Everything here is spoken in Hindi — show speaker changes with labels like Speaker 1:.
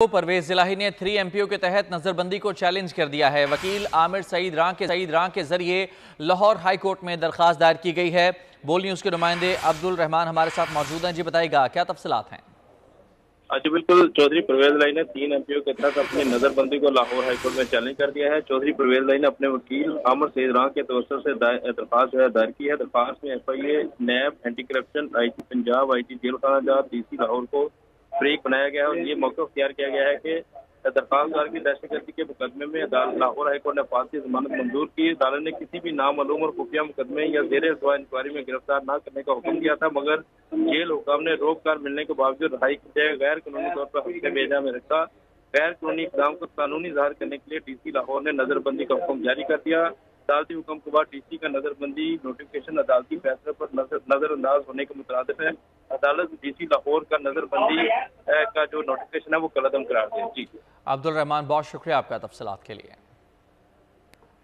Speaker 1: परवेज जिलाही ने 3 एमपीओ के तहत नजरबंदी को चैलेंज कर दिया है। वकील आमिर सईद रां के जरिए लाहौर हाई कोर्ट में दरखास्त दायर की गई है। बोल न्यूज के नुमाइंदे अब्दुल रहमान हमारे साथ मौजूद हैं। जी बताइएगा क्या तफसीलात हैं।
Speaker 2: जी बिल्कुल, चौधरी परवेज लाई ने 3 एमपीओ के तहत अपनी नजरबंदी को लाहौर हाईकोर्ट में चैलेंज कर दिया है। चौधरी परवेज लाई ने अपने वकील आमिर सईद रां के तवज्जुह से दरखास्त दायर की है। दरखास्त में FIA, NAB, anti corruption, IT Punjab, IT jail खाना जात, DC लाहौर को फरीक बनाया गया है और ये मौका अख्तियार किया गया है कि दरखास्तदार की दहशतगर्दी के मुकदमे में लाहौर हाईकोर्ट ने फांसी जमानत मंजूर की। अदालत ने किसी भी नामालूम और खुफिया मुकदमे या जेर इंक्वायरी में गिरफ्तार न करने का हुक्म दिया था, मगर जेल हुकाम ने रोककर मिलने के बावजूद रिहाई की जगह गैर कानूनी तौर पर हफ्ते भेजा में रखा। गैर कानूनी इकदाम को कानूनी ज़ाहिर करने के लिए DC लाहौर ने नजरबंदी का हुक्म जारी कर दिया। अदालती हुक्म के बाद DC का नजरबंदी नोटिफिकेशन अदालती फैसले पर नजरअंदाज होने के मुताबिक है। अदालत DC लाहौर का नजरबंदी का जो नोटिफिकेशन है वो कलअदम करार दे। जी
Speaker 1: अब्दुल रहमान, बहुत शुक्रिया आपका तफसीलात के लिए।